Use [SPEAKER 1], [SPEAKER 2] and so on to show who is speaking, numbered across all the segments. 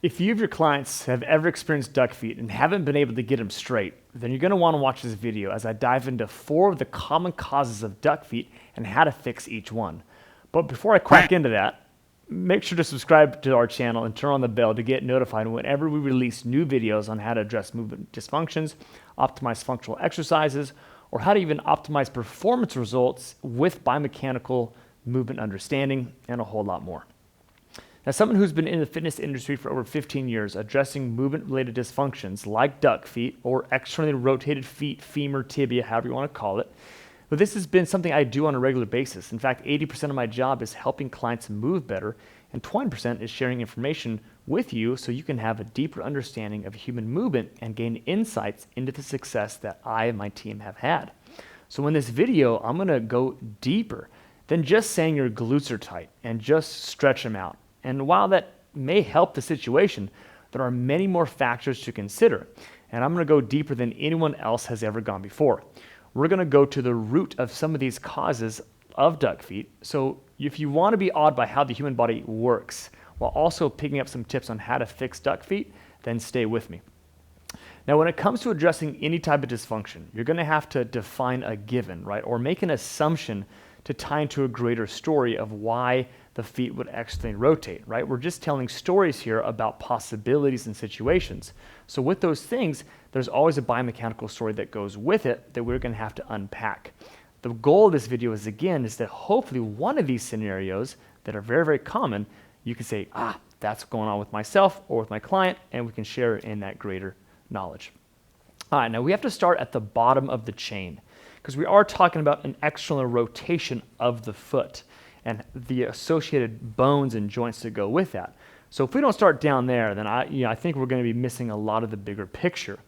[SPEAKER 1] If you of your clients have ever experienced duck feet and haven't been able to get them straight, then you're going to want to watch this video as I dive into 4 of the common causes of duck feet and how to fix each one. But before I crack into that, make sure to subscribe to our channel and turn on the bell to get notified whenever we release new videos on how to address movement dysfunctions, optimize functional exercises, or how to even optimize performance results with biomechanical movement understanding and a whole lot more. Now, someone who's been in the fitness industry for over 15 years addressing movement-related dysfunctions like duck feet or externally rotated feet, femur, tibia, however you want to call it, but this has been something I do on a regular basis. In fact, 80% of my job is helping clients move better, and 20% is sharing information with you so you can have a deeper understanding of human movement and gain insights into the success that I and my team have had. So in this video, I'm going to go deeper than just saying your glutes are tight and just stretch them out. And while that may help the situation, there are many more factors to consider. And I'm going to go deeper than anyone else has ever gone before. We're going to go to the root of some of these causes of duck feet. So if you want to be awed by how the human body works, while also picking up some tips on how to fix duck feet, then stay with me. Now, when it comes to addressing any type of dysfunction, you're going to have to define a given, right? Or make an assumption to tie into a greater story of why the feet would externally rotate, right? We're just telling stories here about possibilities and situations. So with those things, there's always a biomechanical story that goes with it that we're going to have to unpack. The goal of this video is that hopefully one of these scenarios that are very, very common, you can say, that's going on with myself or with my client, and we can share in that greater knowledge. All right, now we have to start at the bottom of the chain because we are talking about an external rotation of the foot and the associated bones and joints that go with that. So if we don't start down there, then I think we're going to be missing a lot of the bigger picture.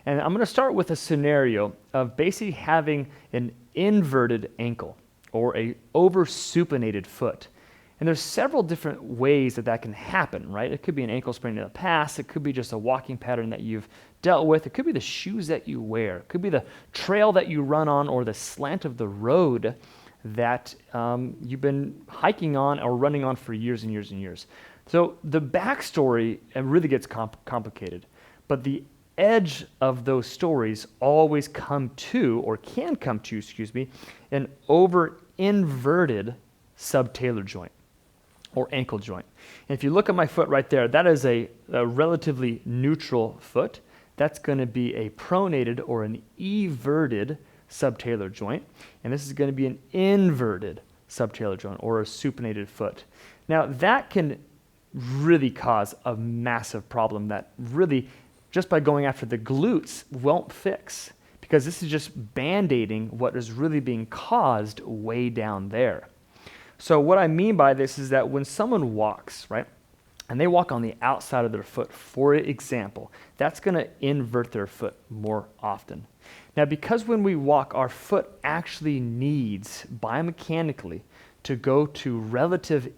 [SPEAKER 1] And I'm going to start with a scenario of basically having an inverted ankle or a over-supinated foot. And there's several different ways that can happen, right? It could be an ankle sprain in the past. It could be just a walking pattern that you've dealt with. It could be the shoes that you wear. It could be the trail that you run on or the slant of the road that you've been hiking on or running on for years and years and years. So the backstory really gets complicated, but the edge of those stories always can come to, an over-inverted subtalar joint or ankle joint. And if you look at my foot right there, that is a relatively neutral foot. That's going to be a pronated or an everted subtalar joint, and this is going to be an inverted subtalar joint or a supinated foot. Now that can really cause a massive problem that really just by going after the glutes won't fix, because this is just band-aiding what is really being caused way down there. So what I mean by this is that when someone walks, right, and they walk on the outside of their foot, for example, that's going to invert their foot more often. Now, because when we walk, our foot actually needs biomechanically to go to relative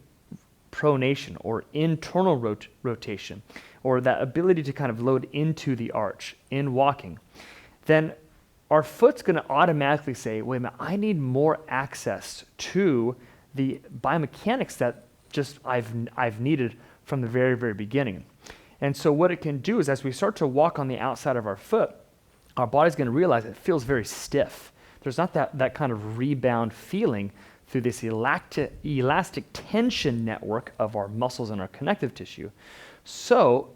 [SPEAKER 1] pronation or internal rotation, or that ability to kind of load into the arch in walking, then our foot's going to automatically say, wait a minute, I need more access to the biomechanics that just I've needed from the very, very beginning. And so what it can do is as we start to walk on the outside of our foot, our body's going to realize it feels very stiff. There's not that kind of rebound feeling through this elastic tension network of our muscles and our connective tissue. So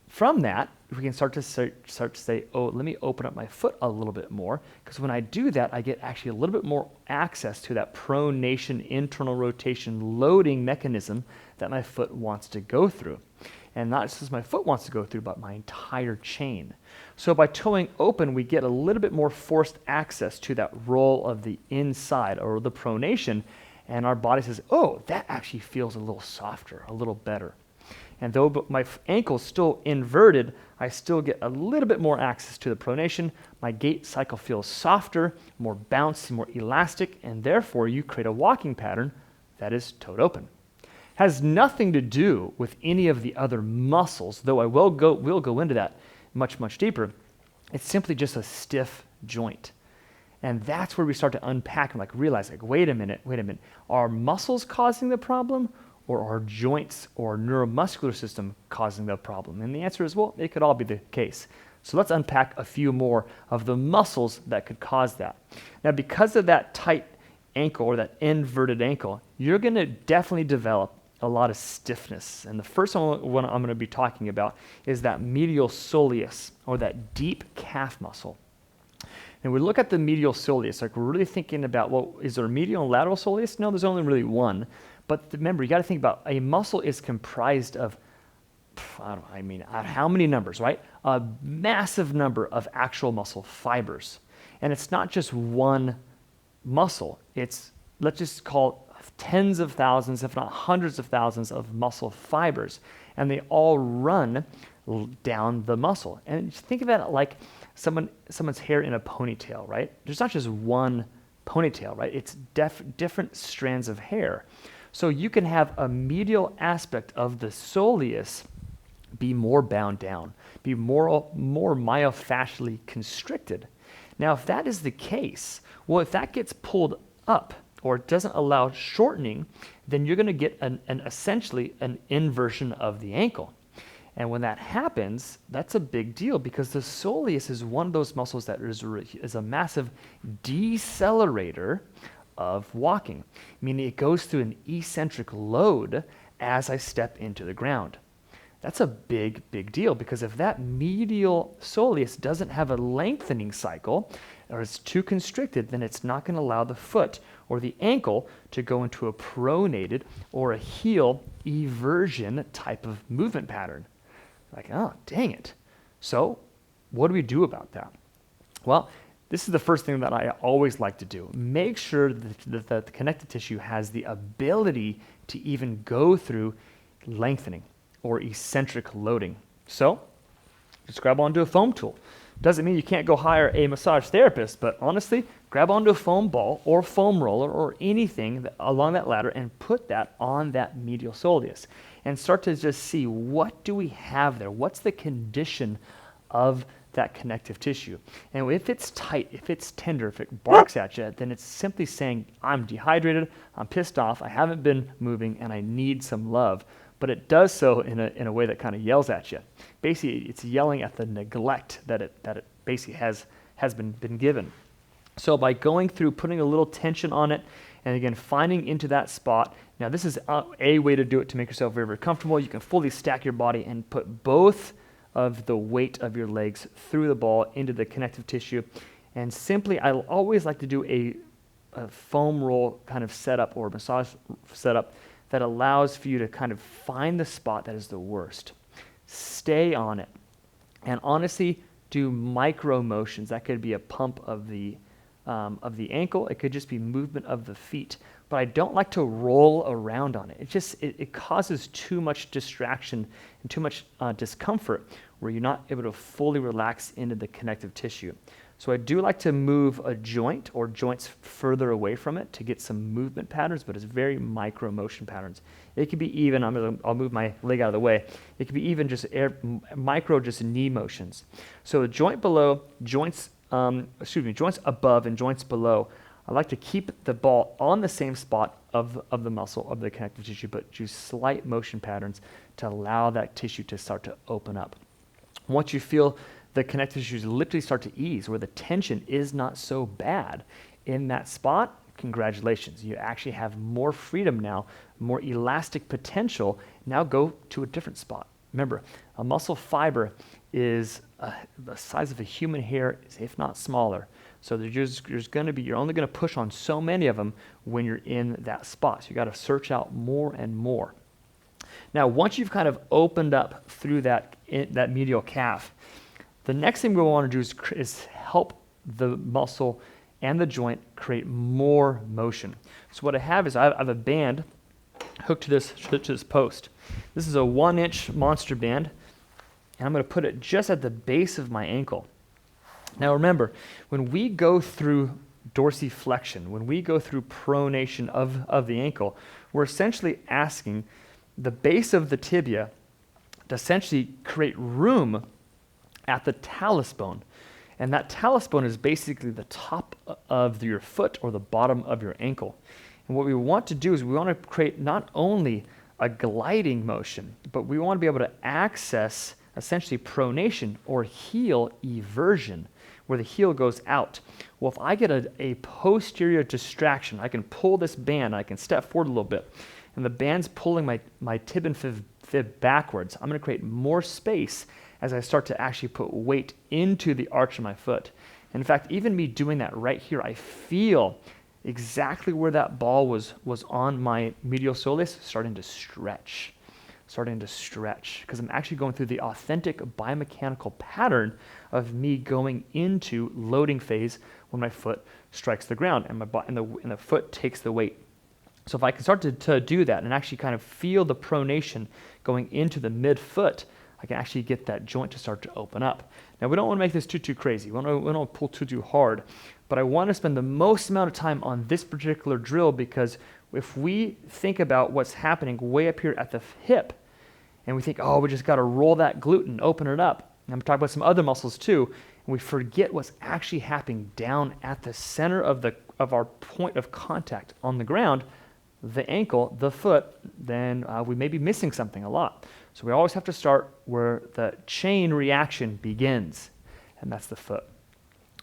[SPEAKER 1] from that, we can start to say, oh, let me open up my foot a little bit more, because when I do that, I get actually a little bit more access to that pronation, internal rotation loading mechanism that my foot wants to go through. And not just as my foot wants to go through, but my entire chain. So by toeing open, we get a little bit more forced access to that roll of the inside or the pronation, and our body says, oh, that actually feels a little softer, a little better. And though my ankle's still inverted, I still get a little bit more access to the pronation. My gait cycle feels softer, more bouncy, more elastic, and therefore you create a walking pattern that is toed open. Has nothing to do with any of the other muscles, though I will go into that much, much deeper. It's simply just a stiff joint. And that's where we start to unpack and realize, wait a minute, are muscles causing the problem, or our joints or neuromuscular system causing the problem? And the answer is, well, it could all be the case. So let's unpack a few more of the muscles that could cause that. Now, because of that tight ankle or that inverted ankle, you're going to definitely develop a lot of stiffness. And the first one I'm going to be talking about is that medial soleus, or that deep calf muscle. And we look at the medial soleus, like we're really thinking about, well, is there a medial and lateral soleus? No, there's only really one. But remember, you got to think about a muscle is comprised of, how many numbers, right? A massive number of actual muscle fibers. And it's not just one muscle. It's, let's just call it tens of thousands, if not hundreds of thousands of muscle fibers. And they all run down the muscle. And think of it like someone's hair in a ponytail, right? There's not just one ponytail, right? It's different strands of hair. So you can have a medial aspect of the soleus be more bound down, be more myofascially constricted. Now, if that is the case, well, if that gets pulled up or it doesn't allow shortening, then you're going to get essentially an inversion of the ankle. And when that happens, that's a big deal because the soleus is one of those muscles that is a massive decelerator of walking, meaning it goes through an eccentric load as I step into the ground. That's a big, big deal because if that medial soleus doesn't have a lengthening cycle or it's too constricted, then it's not going to allow the foot or the ankle to go into a pronated or a heel eversion type of movement pattern. Like, oh, dang it. So what do we do about that? Well, this is the first thing that I always like to do. Make sure that the connective tissue has the ability to even go through lengthening or eccentric loading. So just grab onto a foam tool. Doesn't mean you can't go hire a massage therapist, but honestly, grab onto a foam ball or foam roller or anything along that ladder and put that on that medial soleus and start to just see what do we have there? What's the condition of that connective tissue? And if it's tight, if it's tender, if it barks at you, then it's simply saying, I'm dehydrated, I'm pissed off, I haven't been moving, and I need some love. But it does so in a way that kind of yells at you. Basically, it's yelling at the neglect that it basically has been given. So by going through, putting a little tension on it, and again, finding into that spot. Now, this is a way to do it to make yourself very, very comfortable. You can fully stack your body and put both of the weight of your legs through the ball into the connective tissue. And simply, I always like to do a foam roll kind of setup or massage setup that allows for you to kind of find the spot that is the worst. Stay on it. And honestly, do micro motions. That could be a pump of the ankle. It could just be movement of the feet. But I don't like to roll around on it. It causes too much distraction and too much discomfort where you're not able to fully relax into the connective tissue. So I do like to move a joint or joints further away from it to get some movement patterns, but it's very micro motion patterns. It could be even, I'll move my leg out of the way. It could be even just micro knee motions. So the joint below, joints above and joints below, I like to keep the ball on the same spot of the muscle, of the connective tissue, but do slight motion patterns to allow that tissue to start to open up. Once you feel the connective tissues literally start to ease, where the tension is not so bad in that spot, congratulations. You actually have more freedom now, more elastic potential. Now go to a different spot. Remember, a muscle fiber is the size of a human hair, if not smaller. So you're only going to push on so many of them when you're in that spot. So you got to search out more and more. Now, once you've kind of opened up through that medial calf, the next thing we want to do is help the muscle and the joint create more motion. So what I have is I have a band hooked to this post. This is a 1-inch monster band, and I'm going to put it just at the base of my ankle. Now remember, when we go through dorsiflexion, when we go through pronation of the ankle, we're essentially asking the base of the tibia to essentially create room at the talus bone. And that talus bone is basically the top of your foot or the bottom of your ankle. And what we want to do is we want to create not only a gliding motion, but we want to be able to access essentially pronation or heel eversion, where the heel goes out. Well, if I get a posterior distraction, I can pull this band, I can step forward a little bit, and the band's pulling my tib and fib backwards. I'm going to create more space as I start to actually put weight into the arch of my foot. And in fact, even me doing that right here, I feel exactly where that ball was on my medial soleus starting to stretch, because I'm actually going through the authentic biomechanical pattern of me going into loading phase when my foot strikes the ground and the foot takes the weight. So if I can start to do that and actually kind of feel the pronation going into the midfoot, I can actually get that joint to start to open up. Now, we don't want to make this too crazy. We don't pull too hard, but I want to spend the most amount of time on this particular drill, because if we think about what's happening way up here at the hip, and we think, oh, we just got to roll that glute and open it up, and I'm talking about some other muscles too, and we forget what's actually happening down at the center of our point of contact on the ground, the ankle, the foot, then we may be missing something a lot. So we always have to start where the chain reaction begins, and that's the foot.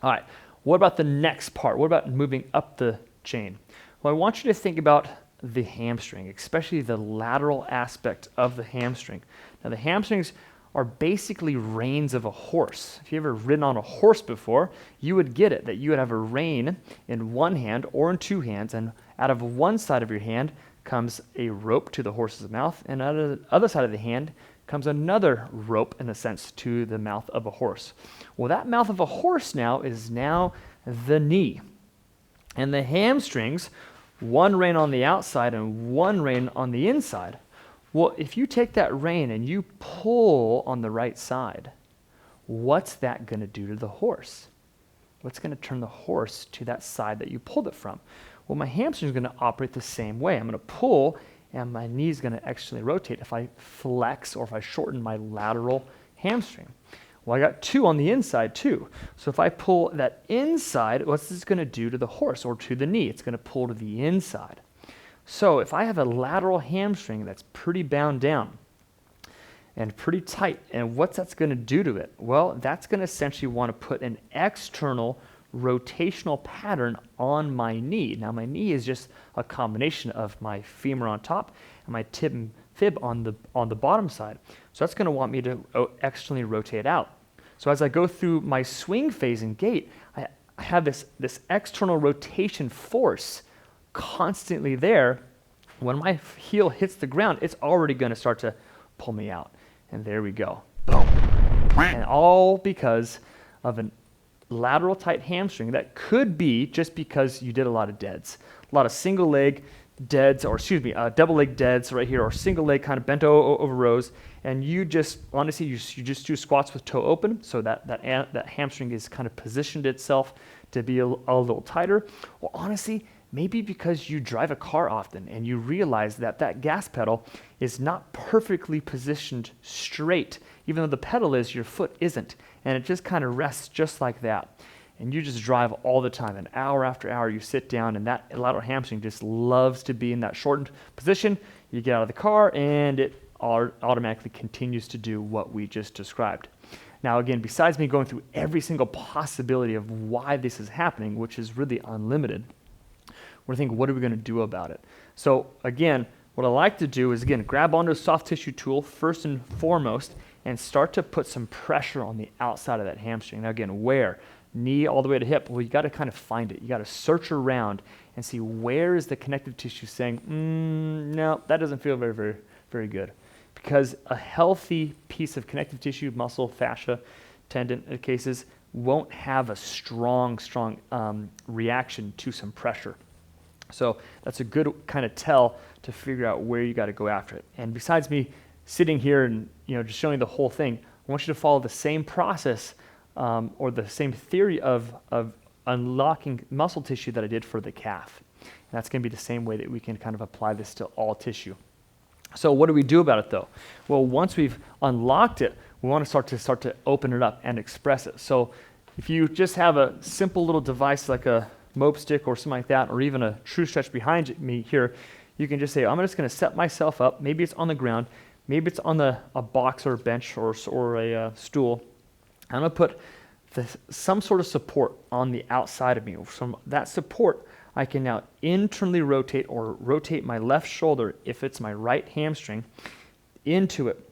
[SPEAKER 1] All right, what about the next part? What about moving up the chain? Well, I want you to think about the hamstring, especially the lateral aspect of the hamstring. Now, the hamstrings are basically reins of a horse. If you've ever ridden on a horse before, you would get it, that you would have a rein in one hand or in two hands, and out of one side of your hand comes a rope to the horse's mouth, and out of the other side of the hand comes another rope, in a sense, to the mouth of a horse. Well, that mouth of a horse is now the knee. And the hamstrings, one rein on the outside and one rein on the inside. Well, if you take that rein and you pull on the right side, what's that going to do to the horse? What's going to turn the horse to that side that you pulled it from? Well, my hamstring is going to operate the same way. I'm going to pull, and my knee is going to actually rotate if I flex or if I shorten my lateral hamstring. Well, I got two on the inside too. So if I pull that inside, what's this going to do to the horse or to the knee? It's going to pull to the inside. So if I have a lateral hamstring that's pretty bound down and pretty tight, and what's that's going to do to it? Well, that's going to essentially want to put an external rotational pattern on my knee. Now, my knee is just a combination of my femur on top and my tib and fib on the bottom side. So that's going to want me to externally rotate out. So as I go through my swing phase and gait, I have this external rotation force constantly there. When my heel hits the ground, it's already going to start to pull me out. And there we go. Boom. And all because of a lateral tight hamstring that could be just because you did a lot of deads. A lot of single leg deads, or double leg deads right here, or single leg kind of bent over rows, and you just, honestly, you just do squats with toe open, so that hamstring is kind of positioned itself to be a little tighter. Or honestly, maybe because you drive a car often and you realize that gas pedal is not perfectly positioned straight. Even though the pedal is, your foot isn't. And it just kind of rests just like that. And you just drive all the time. And hour after hour, you sit down, and that lateral hamstring just loves to be in that shortened position. You get out of the car, and it automatically continues to do what we just described. Now, again, besides me going through every single possibility of why this is happening, which is really unlimited, we're thinking, what are we going to do about it? So again, what I like to do is, again, grab onto a soft tissue tool first and foremost and start to put some pressure on the outside of that hamstring. Now again, where? Knee all the way to hip. Well, you got to kind of find it. You got to search around and see where is the connective tissue saying, no, that doesn't feel very, very, very good. Because a healthy piece of connective tissue, muscle, fascia, tendon in cases, won't have a strong reaction to some pressure. So that's a good kind of tell to figure out where you got to go after it. And besides me sitting here and just showing the whole thing, I want you to follow the same process or the same theory of unlocking muscle tissue that I did for the calf. And that's going to be the same way that we can kind of apply this to all tissue. So what do we do about it though? Well, once we've unlocked it, we want to start to open it up and express it. So if you just have a simple little device like a mope stick or something like that, or even a true stretch behind me here, you can just say, I'm just going to set myself up. Maybe it's on the ground. Maybe it's on a box or a bench or a stool. I'm going to put some sort of support on the outside of me. From that support, I can now internally rotate or rotate my left shoulder, if it's my right hamstring, into it.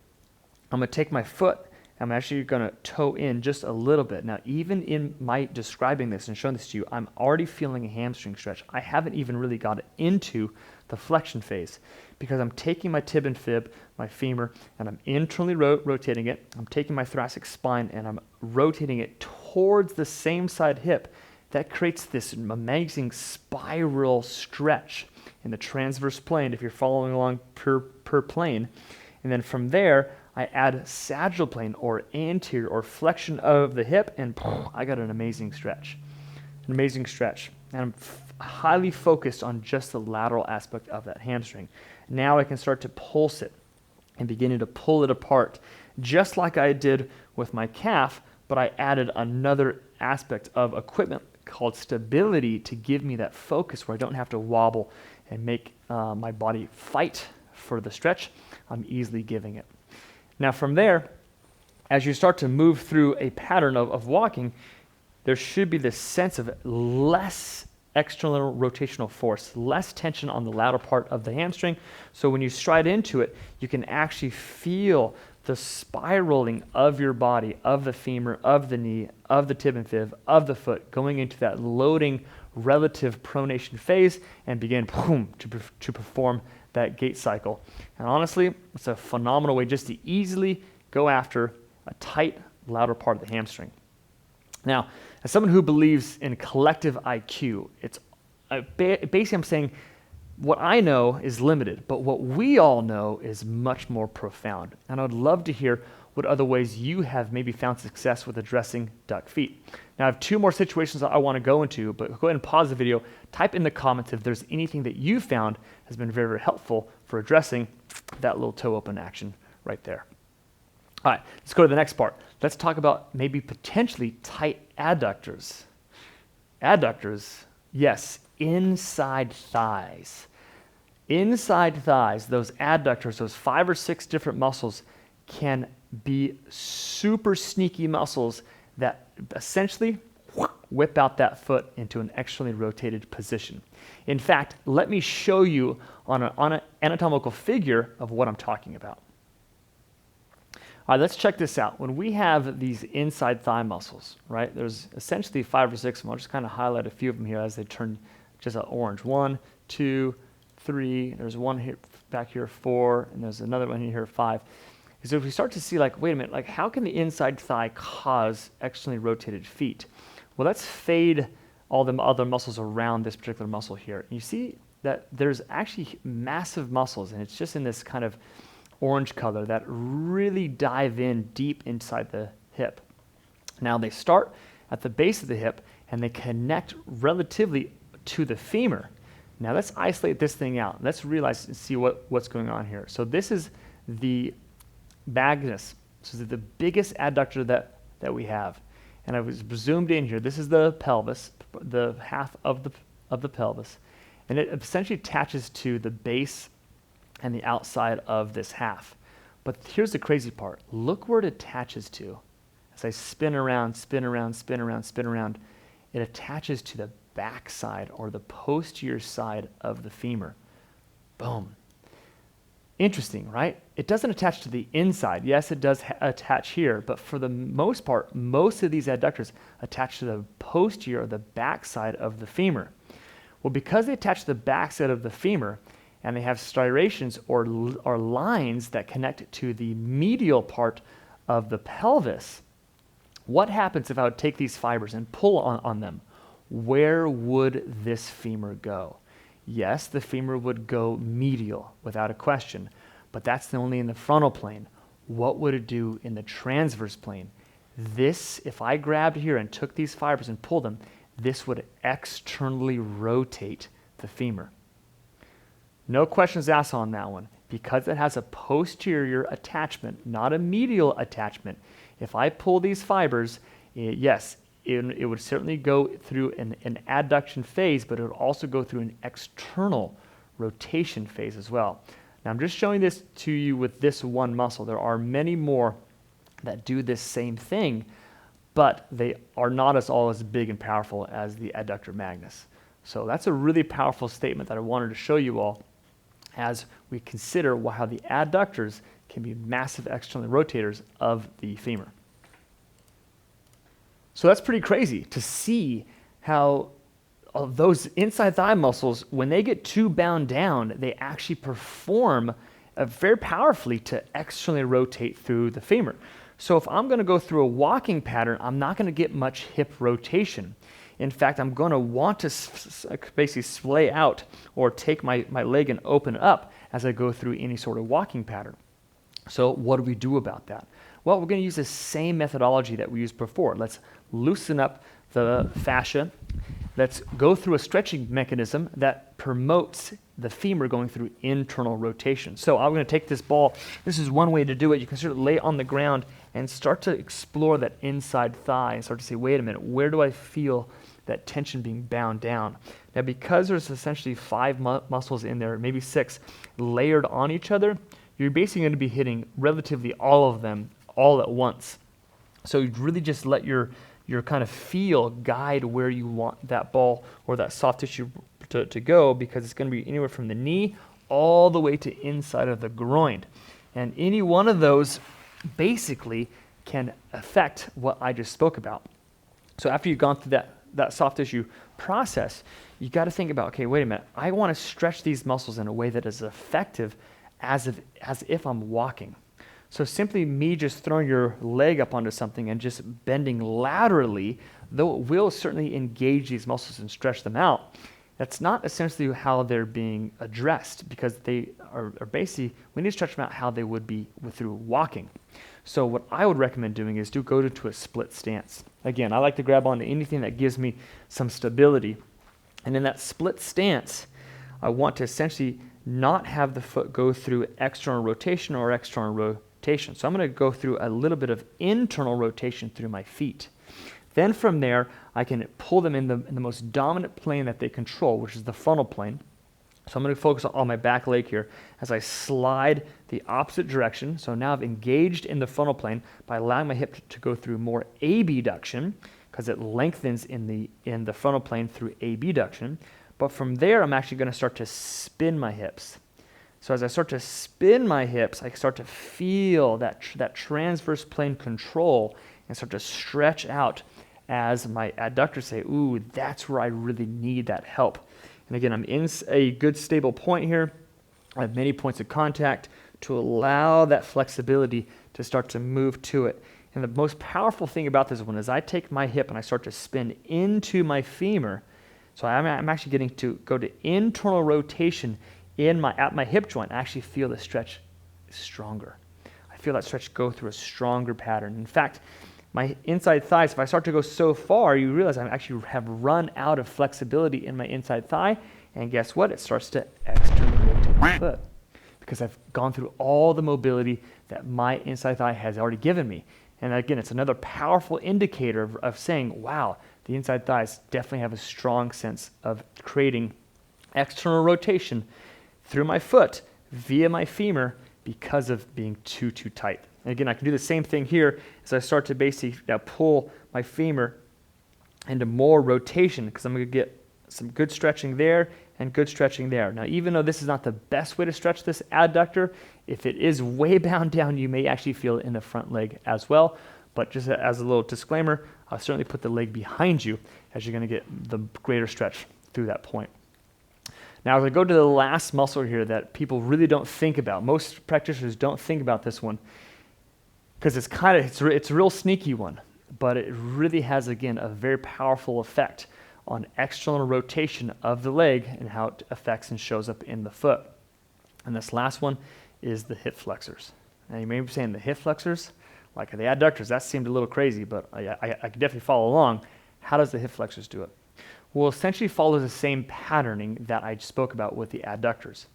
[SPEAKER 1] I'm going to take my foot. I'm actually going to toe in just a little bit. Now, even in my describing this and showing this to you, I'm already feeling a hamstring stretch. I haven't even really got into the flexion phase because I'm taking my tib and fib, my femur, and I'm internally rotating it. I'm taking my thoracic spine and I'm rotating it towards the same side hip. That creates this amazing spiral stretch in the transverse plane if you're following along per plane. And then from there, I add sagittal plane or anterior or flexion of the hip, and I got an amazing stretch. An amazing stretch. And I'm highly focused on just the lateral aspect of that hamstring. Now I can start to pulse it and beginning to pull it apart, just like I did with my calf, but I added another aspect of equipment called stability to give me that focus where I don't have to wobble and make my body fight for the stretch. I'm easily giving it. Now from there, as you start to move through a pattern of walking, there should be this sense of less external rotational force, less tension on the lateral part of the hamstring. So when you stride into it, you can actually feel the spiraling of your body, of the femur, of the knee, of the tib and fib, of the foot, going into that loading relative pronation phase and begin to perform that gait cycle. And honestly, it's a phenomenal way just to easily go after a tight lateral part of the hamstring. Now, as someone who believes in collective IQ, basically I'm saying what I know is limited, but what we all know is much more profound. And I would love to hear what other ways you have maybe found success with addressing duck feet. Now, I have two more situations that I want to go into, but go ahead and pause the video, type in the comments if there's anything that you found has been very, very helpful for addressing that little toe open action right there. All right, let's go to the next part. Let's talk about maybe potentially tight adductors. Adductors, yes, inside thighs. Inside thighs, those adductors, those 5 or 6 different muscles can be super sneaky muscles that essentially whip out that foot into an externally rotated position. In fact, let me show you on an anatomical figure of what I'm talking about. All right, let's check this out. When we have these inside thigh muscles, right, there's essentially 5 or 6 of them. I'll just kind of highlight a few of them here as they turn just orange. 1, 2, 3, there's one here back here, 4, and there's another one here, 5. So if we start to see like, wait a minute, like how can the inside thigh cause externally rotated feet? Well, let's fade all the other muscles around this particular muscle here. And you see that there's actually massive muscles, and it's just in this kind of orange color that really dive in deep inside the hip. Now they start at the base of the hip and they connect relatively to the femur. Now let's isolate this thing out. Let's realize and see what's going on here. So this is the magnus. This is the biggest adductor that we have. And I was zoomed in here. This is the pelvis, the half of the pelvis. And it essentially attaches to the base and the outside of this half. But here's the crazy part. Look where it attaches to. As I spin around, spin around, spin around, spin around, it attaches to the back side or the posterior side of the femur. Boom. Interesting, right? It doesn't attach to the inside. Yes, it does attach here, but for the most part, most of these adductors attach to the posterior or the back side of the femur. Well, because they attach to the back side of the femur, and they have striations or lines that connect to the medial part of the pelvis, what happens if I would take these fibers and pull on them? Where would this femur go? Yes, the femur would go medial without a question, but that's only in the frontal plane. What would it do in the transverse plane? This, if I grabbed here and took these fibers and pulled them, this would externally rotate the femur. No questions asked on that one. Because it has a posterior attachment, not a medial attachment, if I pull these fibers, yes, it would certainly go through an adduction phase, but it would also go through an external rotation phase as well. Now I'm just showing this to you with this one muscle. There are many more that do this same thing, but they are not all as big and powerful as the adductor magnus. So that's a really powerful statement that I wanted to show you all as we consider how the adductors can be massive external rotators of the femur. So that's pretty crazy to see how those inside thigh muscles, when they get too bound down, they actually perform very powerfully to externally rotate through the femur. So if I'm going to go through a walking pattern, I'm not going to get much hip rotation. In fact, I'm going to want to basically splay out or take my leg and open up as I go through any sort of walking pattern. So what do we do about that? Well, we're going to use the same methodology that we used before. Let's loosen up the fascia. Let's go through a stretching mechanism that promotes the femur going through internal rotation. So I'm going to take this ball. This is one way to do it. You can sort of lay it on the ground and start to explore that inside thigh and start to say, wait a minute, where do I feel that tension being bound down? Now, because there's essentially 5 muscles in there, maybe 6, layered on each other, you're basically going to be hitting relatively all of them all at once. So you really just let your kind of feel guide where you want that ball or that soft tissue to go, because it's going to be anywhere from the knee all the way to inside of the groin. And any one of those basically can affect what I just spoke about. So after you've gone through that soft tissue process, you got to think about, okay, wait a minute, I want to stretch these muscles in a way that is effective as if I'm walking. So simply me just throwing your leg up onto something and just bending laterally, though it will certainly engage these muscles and stretch them out, that's not essentially how they're being addressed, because they are basically, we need to stretch them out how they would be through walking. So what I would recommend doing is to go into a split stance. Again, I like to grab onto anything that gives me some stability. And in that split stance, I want to essentially not have the foot go through external rotation or external rotation. So I'm going to go through a little bit of internal rotation through my feet. Then from there, I can pull them in the most dominant plane that they control, which is the frontal plane. So I'm going to focus on my back leg here as I slide the opposite direction. So now I've engaged in the frontal plane by allowing my hip to go through more abduction, because it lengthens in the frontal plane through abduction. But from there, I'm actually going to start to spin my hips. So as I start to spin my hips, I start to feel that transverse plane control and start to stretch out as my adductors say, ooh, that's where I really need that help. And again, I'm in a good stable point here. I have many points of contact to allow that flexibility to start to move to it. And the most powerful thing about this one is I take my hip and I start to spin into my femur. So I'm actually getting to go to internal rotation at my hip joint. I actually feel the stretch stronger. I feel that stretch go through a stronger pattern. In fact, my inside thighs, if I start to go so far, you realize I actually have run out of flexibility in my inside thigh, and guess what? It starts to externally rotate my foot because I've gone through all the mobility that my inside thigh has already given me. And again, it's another powerful indicator of saying, wow, the inside thighs definitely have a strong sense of creating external rotation through my foot via my femur because of being too tight. And again, I can do the same thing here as I start to basically now pull my femur into more rotation, because I'm going to get some good stretching there and good stretching there. Now, even though this is not the best way to stretch this adductor, if it is way bound down, you may actually feel it in the front leg as well. But just as a little disclaimer, I'll certainly put the leg behind you as you're going to get the greater stretch through that point. Now, as I go to the last muscle here that people really don't think about, most practitioners don't think about this one, because it's a real sneaky one, but it really has, again, a very powerful effect on external rotation of the leg and how it affects and shows up in the foot. And this last one is the hip flexors. Now, you may be saying the hip flexors, like the adductors, that seemed a little crazy, but I can definitely follow along. How does the hip flexors do it? Well, essentially follows the same patterning that I spoke about with the adductors.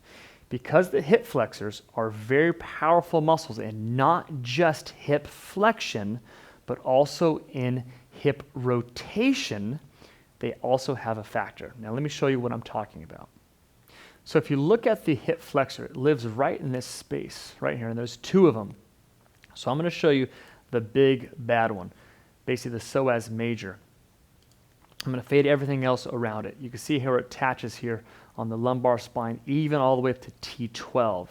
[SPEAKER 1] Because the hip flexors are very powerful muscles, and not just hip flexion, but also in hip rotation, they also have a factor. Now let me show you what I'm talking about. So if you look at the hip flexor, it lives right in this space right here, and there's two of them. So I'm going to show you the big bad one, basically the psoas major. I'm going to fade everything else around it. You can see how it attaches here on the lumbar spine, even all the way up to T12.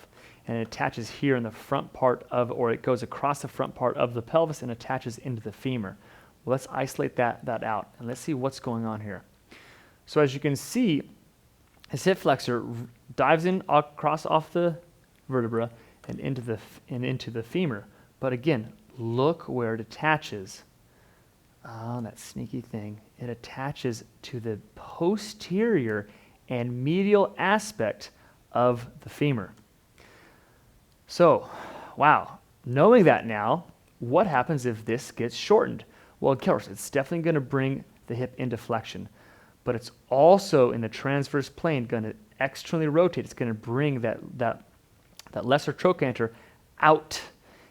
[SPEAKER 1] And it attaches here in the front part of, or it goes across the front part of the pelvis and attaches into the femur. Well, let's isolate that out, and let's see what's going on here. So as you can see, his hip flexor dives in across off the vertebra and into the femur. But again, look where it attaches. Oh, that sneaky thing. It attaches to the posterior and medial aspect of the femur. So, wow, knowing that now, what happens if this gets shortened? Well, of course, it's definitely going to bring the hip into flexion, but it's also in the transverse plane going to externally rotate. It's going to bring that lesser trochanter out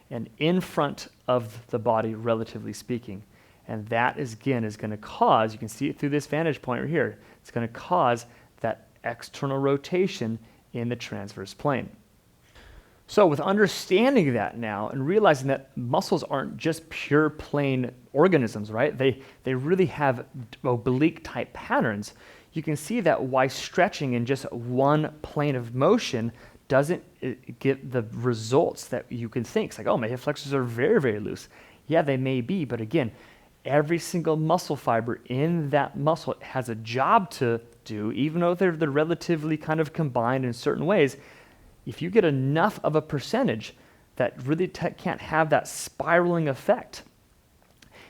[SPEAKER 1] and in front of the body, relatively speaking. And that is, again, is going to cause, you can see it through this vantage point right here, it's going to cause that external rotation in the transverse plane. So with understanding that now and realizing that muscles aren't just pure plane organisms, right? They really have oblique type patterns. You can see that why stretching in just one plane of motion doesn't get the results that you can think. It's like, oh, my hip flexors are very, very loose. Yeah, they may be, but again, every single muscle fiber in that muscle has a job to do, even though they're relatively kind of combined in certain ways. If you get enough of a percentage that really can't have that spiraling effect,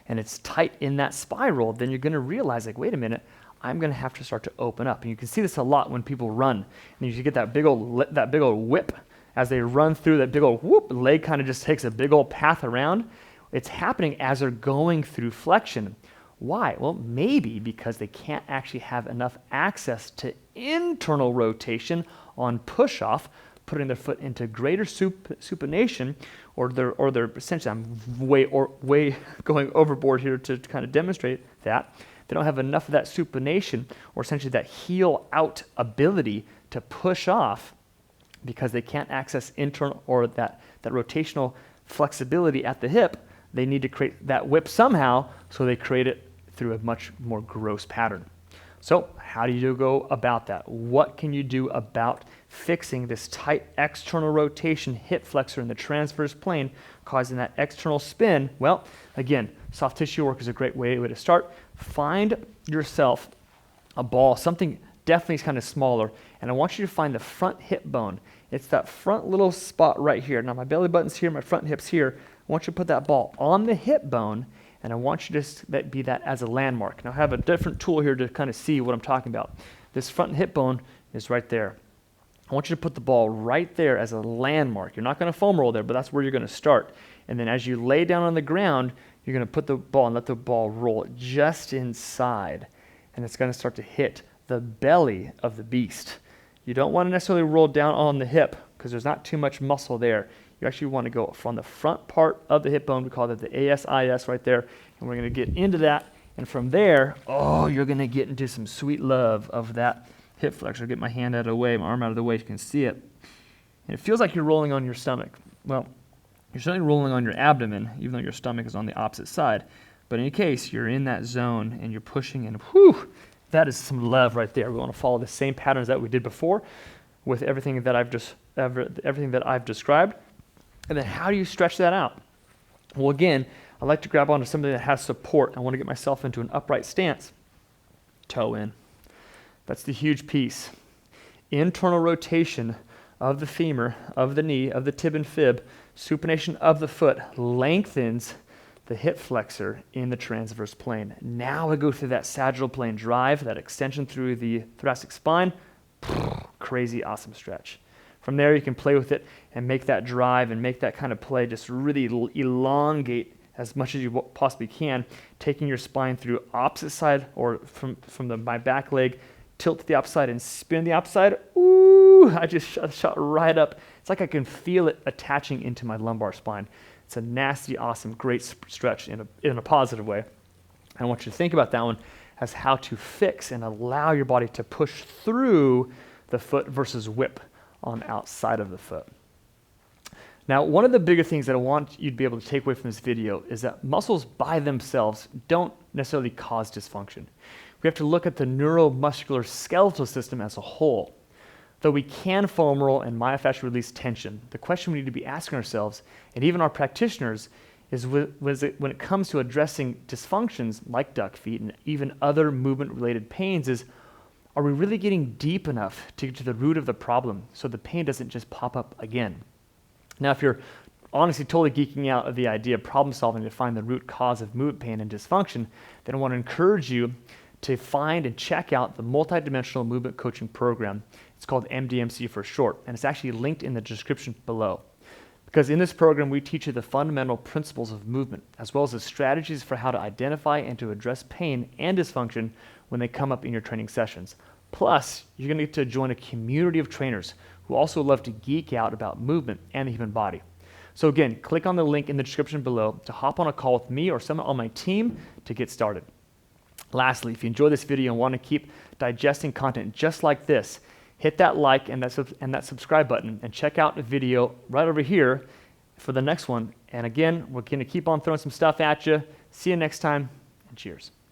[SPEAKER 1] and it's tight in that spiral, then you're going to realize, like, wait a minute, I'm going to have to start to open up. And you can see this a lot when people run, and you get that big old whip as they run through that big old whoop. Leg kind of just takes a big old path around. It's happening as they're going through flexion. Why? Well, maybe because they can't actually have enough access to internal rotation on push-off, putting their foot into greater supination, or they're essentially, I'm way going overboard here to kind of demonstrate that. They don't have enough of that supination, or essentially that heel out ability to push off, because they can't access internal or that rotational flexibility at the hip. They need to create that whip somehow, so they create it through a much more gross pattern. So how do you go about that? What can you do about fixing this tight external rotation hip flexor in the transverse plane, causing that external spin? Well, again, soft tissue work is a great way to start. Find yourself a ball, something definitely kind of smaller, and I want you to find the front hip bone. It's that front little spot right here. Now my belly button's here, my front hip's here. I want you to put that ball on the hip bone, and I want you to be that as a landmark. Now I have a different tool here to kind of see what I'm talking about. This front hip bone is right there. I want you to put the ball right there as a landmark. You're not going to foam roll there, but that's where you're going to start. And then as you lay down on the ground, you're going to put the ball and let the ball roll just inside. And it's going to start to hit the belly of the beast. You don't want to necessarily roll down on the hip because there's not too much muscle there. You actually want to go from the front part of the hip bone. We call that the ASIS right there. And we're going to get into that. And from there, oh, you're going to get into some sweet love of that hip flexor. Get my hand out of the way, my arm out of the way, you can see it. And it feels like you're rolling on your stomach. Well, you're certainly rolling on your abdomen, even though your stomach is on the opposite side. But in any case, you're in that zone and you're pushing, and whew, that is some love right there. We want to follow the same patterns that we did before with everything that I've described. And then how do you stretch that out? Well, again, I like to grab onto something that has support. I want to get myself into an upright stance. Toe in. That's the huge piece. Internal rotation of the femur, of the knee, of the tib and fib, supination of the foot lengthens the hip flexor in the transverse plane. Now I go through that sagittal plane drive, that extension through the thoracic spine. Crazy awesome stretch. From there you can play with it and make that drive and make that kind of play just really elongate as much as you possibly can, taking your spine through opposite side or from my back leg, tilt to the opposite side and spin the opposite side. Ooh, I just shot right up. It's like I can feel it attaching into my lumbar spine. It's a nasty, awesome, great stretch in a positive way. I want you to think about that one as how to fix and allow your body to push through the foot versus whip on the outside of the foot. Now, one of the bigger things that I want you to be able to take away from this video is that muscles by themselves don't necessarily cause dysfunction. We have to look at the neuromuscular skeletal system as a whole. Though we can foam roll and myofascial release tension, the question we need to be asking ourselves, and even our practitioners, is when it comes to addressing dysfunctions like duck feet and even other movement-related pains, is are we really getting deep enough to get to the root of the problem so the pain doesn't just pop up again? Now, if you're honestly totally geeking out of the idea of problem solving to find the root cause of movement pain and dysfunction, then I want to encourage you to find and check out the multidimensional movement coaching program. It's called MDMC for short, and it's actually linked in the description below. Because in this program, we teach you the fundamental principles of movement, as well as the strategies for how to identify and to address pain and dysfunction when they come up in your training sessions. Plus, you're going to get to join a community of trainers who also love to geek out about movement and the human body. So again, click on the link in the description below to hop on a call with me or someone on my team to get started. Lastly, if you enjoy this video and want to keep digesting content just like this, hit that like and that subscribe button, and check out the video right over here for the next one. And again, we're going to keep on throwing some stuff at you. See you next time, and cheers.